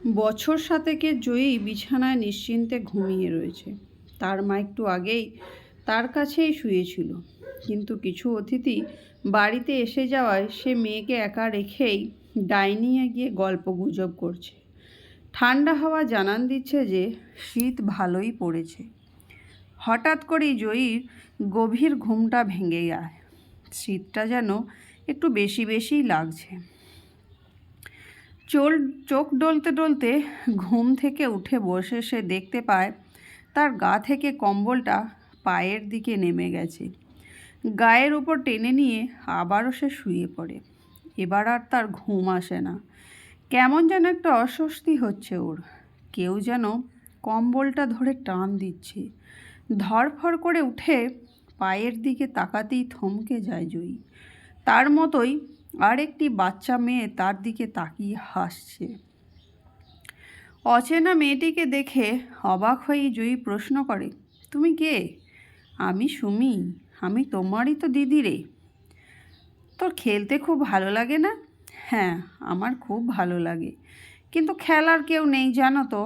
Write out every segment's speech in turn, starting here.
বছর সাতেকের জয়ী বিছানায় নিশ্চিন্তে ঘুমিয়ে রয়েছে। তার মা একটু আগেই তার কাছেই শুয়েছিল, কিন্তু কিছু অতিথি বাড়িতে এসে যাওয়ায় সে মেয়েকে একা রেখেই ডাইনিংয়ে গিয়ে গল্প গুজব করছে। ঠান্ডা হাওয়া জানান দিচ্ছে যে শীত ভালোই পড়েছে। হঠাৎ করেই জয়ীর গভীর ঘুমটা ভেঙে যায়। শীতটা যেন একটু বেশি বেশিই লাগছে। চোখ ডলতে ডলতে ঘুম থেকে উঠে বসে সে দেখতে পায় তার গা থেকে কম্বলটা পায়ের দিকে নেমে গেছে। গায়ের উপর টেনে নিয়ে আবারও সে শুয়ে পড়ে। এবার আর তার ঘুম আসে না। কেমন যেন একটা অস্বস্তি হচ্ছে ওর। কেউ যেন কম্বলটা ধরে টান দিচ্ছে। ধড়ফড় করে উঠে পায়ের দিকে তাকাতেই থমকে যায় জয়ী। তার মতোই আর একটি বাচ্চা মেয়ে তার দিকে তাকিয়ে হাসছে। অচেনা মেয়েটিকে দেখে অবাক হয়ে জয়ী প্রশ্ন করে, তুমি কে? আমি সুমি, আমি তোমারই তো দিদি রে। তোর খেলতে খুব ভালো লাগে না? হ্যাঁ, আমার খুব ভালো লাগে, কিন্তু খেলার কেউ নেই জানো তো।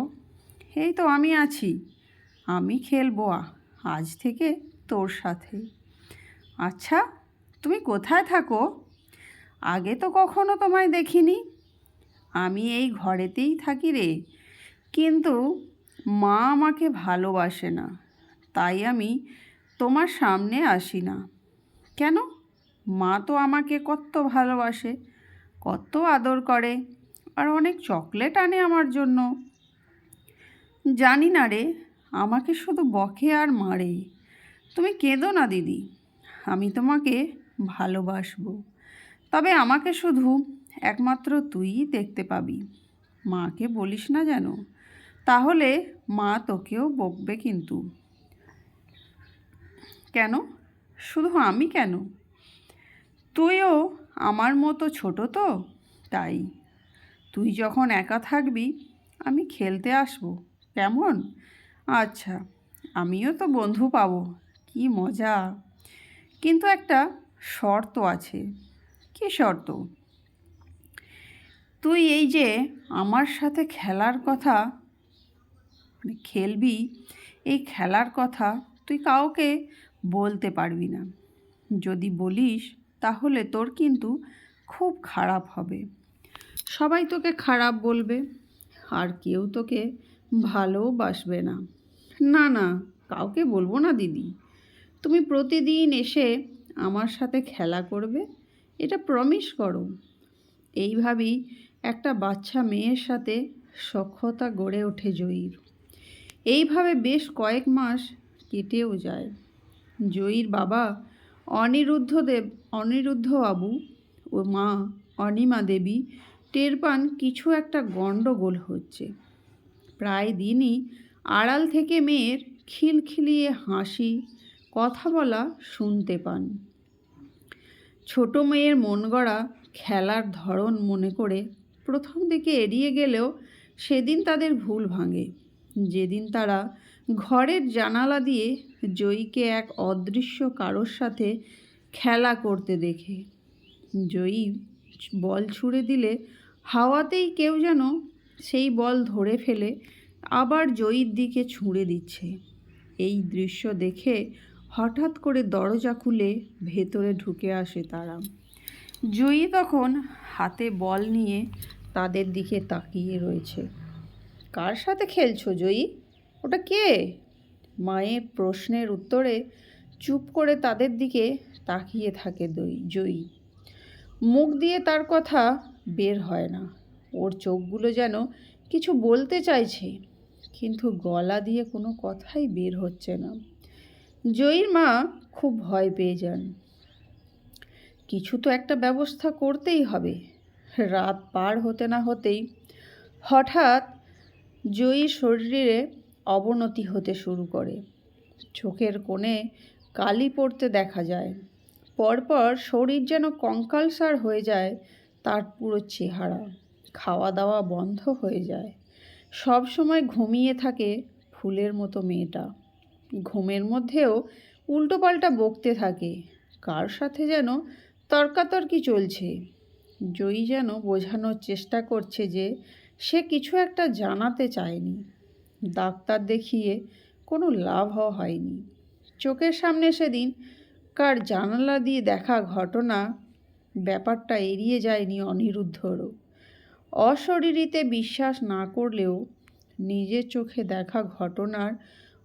এই তো আমি আছি, আমি খেলবো আজ থেকে তোর সাথে। আচ্ছা, তুমি কোথায় থাকো? আগে তো কখনো তোমায় দেখিনি। আমি এই ঘরেতেই থাকি রে, কিন্তু মা আমাকে ভালোবাসে না, তাই আমি তোমার সামনে আসি না। কেন? মা তো আমাকে কত ভালোবাসে, কত আদর করে, আর অনেক চকলেট আনে আমার জন্য। জানি না রে, আমাকে শুধু বকে আর মারে। তুমি কেঁদো না দিদি, আমি তোমাকে ভালোবাসবো। তবে আমাকে শুধু একমাত্র তুইই দেখতে পাবি। মাকে বলিস না যেন, তাহলে মা তোকেও বকবে কিন্তু। কেন? শুধু আমি কেন? তুইও আমার মতো ছোট তো, তাই। তুই যখন একা থাকবি আমি খেলতে আসবো, কেমন? আচ্ছা, আমিও তো বন্ধু পাবো, কি মজা। কিন্তু একটা শর্ত আছে। কী শর্ত? তুই এই যে আমার সাথে খেলার কথা খেলবি, এই খেলার কথা তুই কাউকে বলতে পারবি না। যদি বলিস তাহলে তোর কিন্তু খুব খারাপ হবে। সবাই তোকে খারাপ বলবে, আর কেউ তোকে ভালোবাসবে না। না না, কাউকে বলবো না দিদি। তুমি প্রতিদিন এসে আমার সাথে খেলা করবে, এটা প্রমিস করো। এইভাবেই একটা বাচ্চা মেয়ের সাথে সখ্যতা গড়ে ওঠে জয়ীর। এইভাবে বেশ কয়েক মাস কেটেও যায়। জয়ীর বাবা অনিরুদ্ধবাবু ও মা অনিমা দেবী টের পান কিছু একটা গণ্ডগোল হচ্ছে। প্রায় দিনই আড়াল থেকে মেয়ের খিলখিলিয়ে হাসি, কথা বলা শুনতে পান। ছোট মেয়ের মন গড়া খেলার ধরন মনে করে প্রথম দিকে এড়িয়ে গেলেও সেদিন তাদের ভুল ভাঙে, যেদিন তারা ঘরের জানালা দিয়ে জয়ীকে এক অদৃশ্য কারোর সাথে খেলা করতে দেখে। জয়ী বল ছুঁড়ে দিলে হাওয়াতেই কেউ যেন সেই বল ধরে ফেলে আবার জয়ীর দিকে ছুঁড়ে দিচ্ছে। এই দৃশ্য দেখে হঠাৎ করে দরজা খুলে ভেতরে ঢুকে আসে তারা। জয়ী তখন হাতে বল নিয়ে তাদের দিকে তাকিয়ে রয়েছে। কার সাথে খেলছো জয়ী? ওটা কে? মায়ের প্রশ্নের উত্তরে চুপ করে তাদের দিকে তাকিয়ে থাকে জয়ী। মুখ দিয়ে তার কথা বের হয় না। ওর চোখগুলো যেন কিছু বলতে চাইছে, কিন্তু গলা দিয়ে কোনো কথাই বের হচ্ছে না। জয়ীর মা খুব ভয় পেয়ে যান। কিছু তো একটা ব্যবস্থা করতেই হবে। রাত পার হতে না হতেই হঠাৎ জয়ীর শরীরে অবনতি হতে শুরু করে। চোখের কোণে কালি পড়তে দেখা যায়। পরপর শরীর যেন কঙ্কালসার হয়ে যায় তার পুরো চেহারা। খাওয়া দাওয়া বন্ধ হয়ে যায়। সব সময় ঘুমিয়ে থাকে ফুলের মতো মেয়েটা। ঘুমের মধ্যেও উল্টোপাল্টা বকতে থাকে। কার সাথে যেন তর্কাতর্কি চলছে। জয়ী যেন বোঝানোর চেষ্টা করছে যে সে কিছু একটা জানাতে চায়নি। ডাক্তার দেখিয়ে কোনো লাভও হয়নি। চোখের সামনে সেদিন কার জানালা দিয়ে দেখা ঘটনা, ব্যাপারটা এড়িয়ে যায়নি অনিরুদ্ধরও। অশরীরীতে বিশ্বাস না করলেও নিজের চোখে দেখা ঘটনার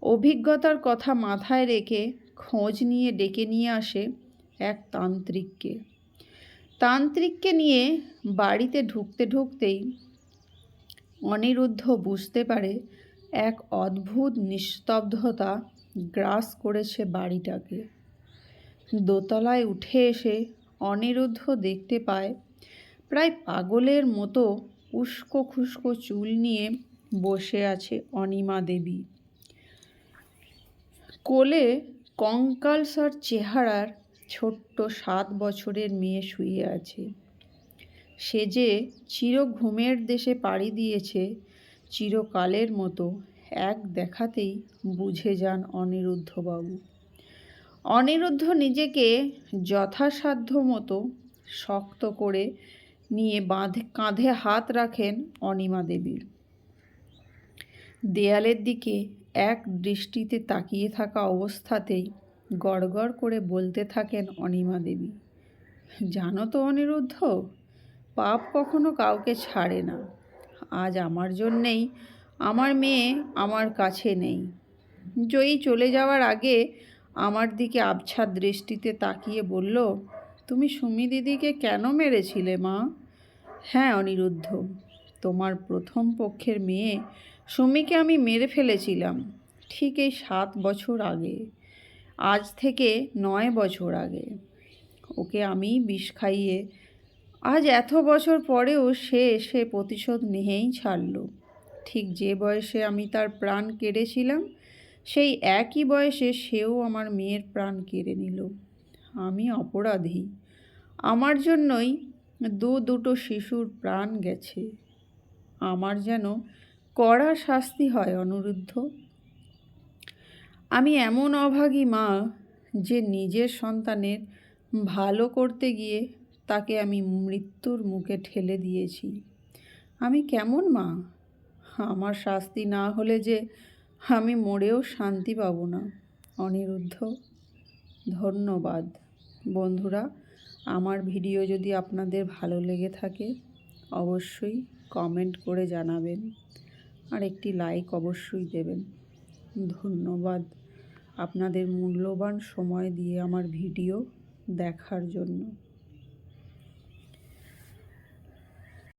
অভিজ্ঞতার কথা মাথায় রেখে খোঁজ নিয়ে ডেকে নিয়ে আসে এক তান্ত্রিককে। তান্ত্রিককে নিয়ে বাড়িতে ঢুকতে ঢুকতেই অনিরুদ্ধ বুঝতে পারে এক অদ্ভুত নিস্তব্ধতা গ্রাস করেছে বাড়িটাকে। দোতলায় উঠে এসে অনিরুদ্ধ দেখতে পায় প্রায় পাগলের মতো উস্কো খুস্কো চুল নিয়ে বসে আছে অনিমা দেবী। কোলে কঙ্কালসার চেহারার ছোট্ট 7 বছরের মেয়ে শুয়ে আছে। সে যে চির ঘুমের দেশে পাড়ি দিয়েছে চিরকালের মতো এক দেখাতেই বুঝে যান অনিরুদ্ধবাবু। অনিরুদ্ধ নিজেকে যথাসাধ্য মতো শক্ত করে নিয়ে কাঁধে হাত রাখেন অনিমা দেবীর। দেয়ালের দিকে এক দৃষ্টিতে তাকিয়ে থাকা অবস্থাতেই গড়গড় করে বলতে থাকেন অনিমা দেবী, জানো তো অনিরুদ্ধ, পাপ কখনো কাউকে ছাড়ে না। আজ আমার জন্যেই আমার মেয়ে আমার কাছে নেই। জয়ী চলে যাওয়ার আগে আমার দিকে আবছা দৃষ্টিতে তাকিয়ে বলল, তুমি সুমি দিদিকে কেন মেরেছিলে মা? হ্যাঁ অনিরুদ্ধ, তোমার প্রথম পক্ষের মেয়ে সুমিকে আমি মেরে ফেলেছিলাম ঠিক এই 7 বছর আগে, আজ থেকে 9 বছর আগে। ওকে আমি বিষ খাইয়ে আজ এত বছর পরেও সে এসে প্রতিশোধ নিয়েই ছাড়ল। ঠিক যে বয়সে আমি তার প্রাণ কেড়েছিলাম সেই একই বয়সে সেও আমার মেয়ের প্রাণ কেড়ে নিল। আমি অপরাধী, আমার জন্যই দুটো শিশুর প্রাণ গেছে। আমার যেন কড়া শাস্তি হয় অনিরুদ্ধ। আমি এমন অভাগী মা যে নিজের সন্তানের ভালো করতে গিয়ে তাকে আমি মৃত্যুর মুখে ঠেলে দিয়েছি। আমি কেমন মা? আমার শাস্তি না হলে যে আমি মরেও শান্তি পাব না অনিরুদ্ধ। ধন্যবাদ বন্ধুরা। আমার ভিডিও যদি আপনাদের ভালো লেগে থাকে অবশ্যই কমেন্ট করে জানাবেন আর একটি লাইক অবশ্যই দেবেন। ধন্যবাদ আপনাদের মূল্যবান সময় দিয়ে আমার ভিডিও দেখার জন্য।